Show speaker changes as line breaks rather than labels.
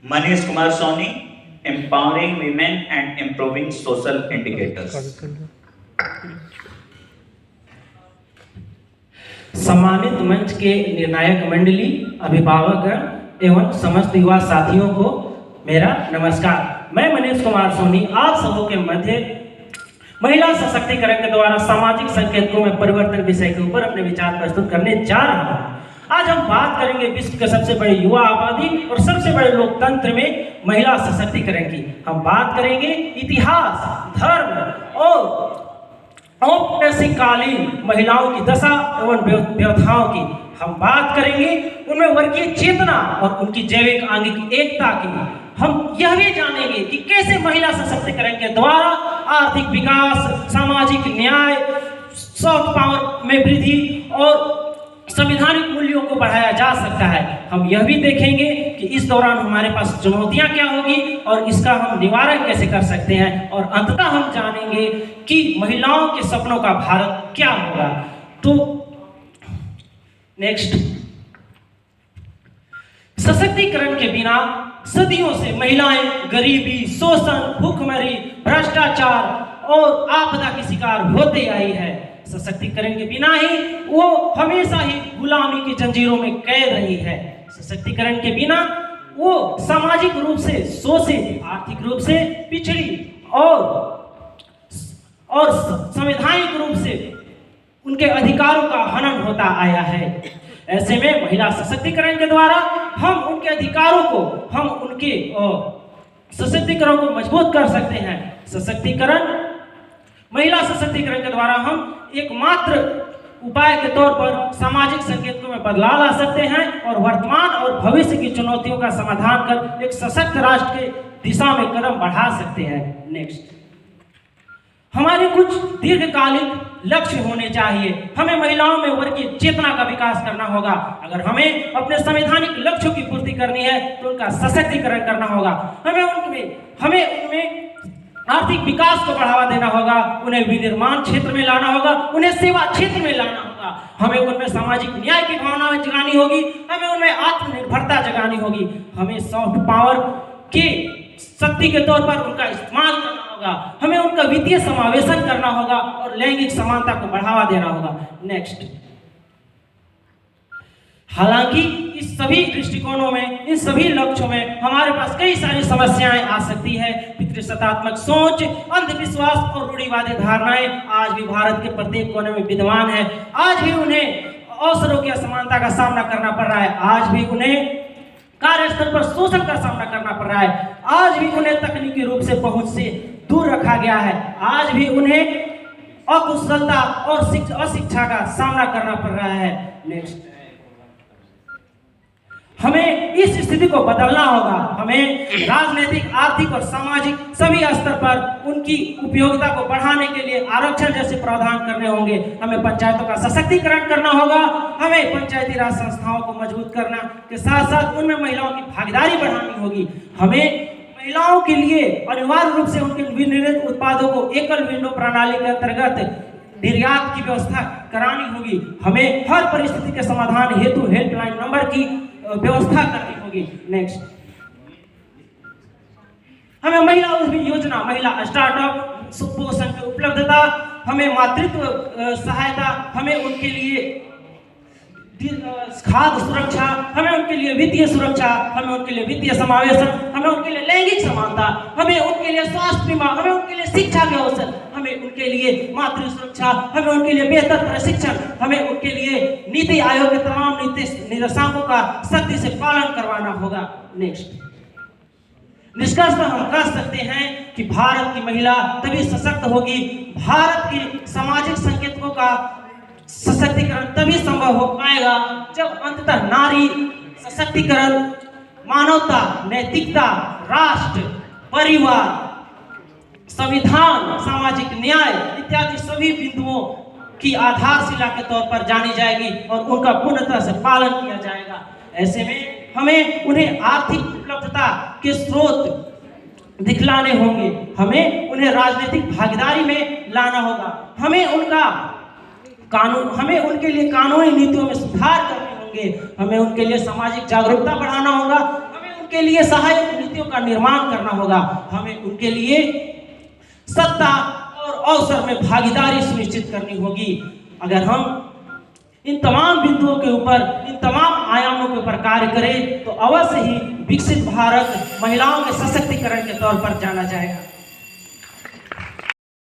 Manish Kumar Soni, empowering women and improving social indicators.
सम्मानित मंच के निर्णायक मंडली, अभिभावक एवं समस्त युवा साथियों को मेरा नमस्कार। मैं मनीष कुमार सोनी आप सबों के मध्य महिला सशक्तिकरण के द्वारा सामाजिक संकेतकों में परिवर्तन विषय के ऊपर अपने विचार प्रस्तुत करने जा रहा हूँ। आज हम बात करेंगे विश्व के सबसे बड़े युवा आबादी और सबसे बड़े लोकतंत्र में महिला सशक्तिकरण की। हम बात करेंगे इतिहास, धर्म और औपनिवेशिककालीन महिलाओं की दशा एवं व्यवधाओं की। हम बात करेंगे उनमें वर्गीय चेतना और उनकी जैविक आंगिक एकता की। हम यह भी जानेंगे कि कैसे महिला सशक्तिकरण के द्वारा आर्थिक विकास, सामाजिक न्याय, सॉफ्ट पावर में वृद्धि और संवैधानिक मूल्यों को बढ़ाया जा सकता है। हम यह भी देखेंगे कि इस दौरान हमारे पास चुनौतियां क्या होगी और इसका हम निवारण कैसे कर सकते हैं, और अंततः हम जानेंगे कि महिलाओं के सपनों का भारत क्या होगा। तो नेक्स्ट, सशक्तिकरण के बिना सदियों से महिलाएं गरीबी, शोषण, भूखमरी, भ्रष्टाचार और आपदा की शिकार होते आई है। सशक्तिकरण के बिना ही वो हमेशा ही गुलामी की जंजीरों में कैद रही है। सशक्तिकरण के बिना वो सामाजिक रूप से शोषित, आर्थिक रूप से पिछड़ी और संवैधानिक रूप से उनके अधिकारों का हनन होता आया है। ऐसे में महिला सशक्तिकरण के द्वारा हम उनके अधिकारों को, हम उनके सशक्तिकरण को मजबूत कर सकते हैं। महिला सशक्तिकरण के द्वारा हम एकमात्र उपाय के तौर पर सामाजिक संकेतकों में बदलाव ला सकते हैं और वर्तमान और भविष्य की चुनौतियों का समाधान कर एक सशक्त राष्ट्र के दिशा में कदम बढ़ा सकते हैं। नेक्स्ट, हमारे कुछ दीर्घकालिक लक्ष्य होने चाहिए। हमें महिलाओं में वर्गीय चेतना का विकास करना होगा। अगर हमें अपने संवैधानिक लक्ष्यों की पूर्ति करनी है तो उनका सशक्तिकरण करना होगा। हमें उनमें आर्थिक विकास को बढ़ावा देना होगा, उन्हें विनिर्माण क्षेत्र में लाना होगा, उन्हें सेवा क्षेत्र में लाना होगा। हमें उनमें सामाजिक न्याय की भावना जगानी होगी, हमें उनमें आत्मनिर्भरता जगानी होगी। हमें सॉफ्ट पावर की शक्ति के तौर पर उनका इस्तेमाल करना होगा। हमें उनका वित्तीय समावेशन करना होगा और लैंगिक समानता को बढ़ावा देना होगा। नेक्स्ट, हालांकि इस सभी दृष्टिकोणों में, इन सभी लक्ष्यों में हमारे पास कई सारी समस्याएं आ सकती है। पितृसत्तात्मक सोच, अंधविश्वास और रूढ़िवादी धारणाएं आज भी भारत के प्रत्येक कोने में विद्यमान है। आज भी उन्हें अवसरों की असमानता का सामना करना पड़ रहा है। आज भी उन्हें कार्यस्थल पर शोषण का सामना करना पड़ रहा है। आज भी उन्हें तकनीकी रूप से पहुंच से दूर रखा गया है। आज भी उन्हें अकुशलता और अशिक्षा का सामना करना पड़ रहा है। नेक्स्ट, हमें इस स्थिति को बदलना होगा। हमें राजनीतिक, आर्थिक और सामाजिक सभी स्तर पर उनकी उपयोगिता को बढ़ाने के लिए आरक्षण जैसे प्रावधान करने होंगे। हमें पंचायतों का सशक्तिकरण करना होगा। हमें पंचायती राज संस्थाओं को मजबूत करना के साथ साथ उनमें महिलाओं की भागीदारी बढ़ानी होगी। हमें महिलाओं के लिए अनिवार्य रूप से उनके विनिर्मित उत्पादों को एकल विंडो प्रणाली के अंतर्गत निर्यात की व्यवस्था करानी होगी। हमें हर परिस्थिति के समाधान हेतु हेल्पलाइन नंबर की व्यवस्था करनी होगी। नेक्स्ट, हमें महिला योजना, महिला स्टार्टअप, पोषण की उपलब्धता, हमें मातृत्व सहायता, हमें उनके लिए खाद्य सुरक्षा, हमें उनके लिए वित्तीय सुरक्षा, हमें उनके लिए वित्तीय समावेशन, हमें उनके लिए लैंगिक समानता, हमें उनके लिए स्वास्थ्य बीमा, हमें उनके लिए शिक्षा के अवसर, हमें उनके लिए मातृ सुरक्षा, हमें उनके लिए बेहतर प्रशिक्षण, हमें उनके लिए नीति आयोग के तमाम निर्देशांकों का सख्ती से पालन करवाना होगा। नेक्स्ट, निष्कर्षतः हम कह सकते हैं कि भारत की महिला तभी सशक्त होगी, भारत की सामाजिक संकेतकों का सशक्तिकरण तभी संभव हो पाएगा जब अंततः नारी सशक्तिकरण, मानवता, नैतिकता, राष्ट्र, परिवार, संविधान, सामाजिक न्याय इत्यादि सभी बिंदुओं की आधारशिला के तौर पर जानी जाएगी और उनका पूर्णतः से पालन किया जाएगा। ऐसे में हमें उन्हें आर्थिक उपलब्धता के स्रोत दिखलाने होंगे, हमें उन्हें राजनीतिक भागीदारी में लाना होगा, हमें उनके लिए कानूनी नीतियों में सुधार करने होंगे। होंगे। हमें उनके लिए सामाजिक जागरूकता बढ़ाना होगा, हमें उनके लिए सहायक नीतियों का निर्माण करना होगा, हमें उनके लिए सत्ता और अवसर में भागीदारी सुनिश्चित करनी होगी। अगर हम इन तमाम बिंदुओं के ऊपर, इन तमाम आयामों के ऊपर कार्य करें तो अवश्य ही विकसित भारत महिलाओं के सशक्तिकरण के तौर पर जाना जाएगा।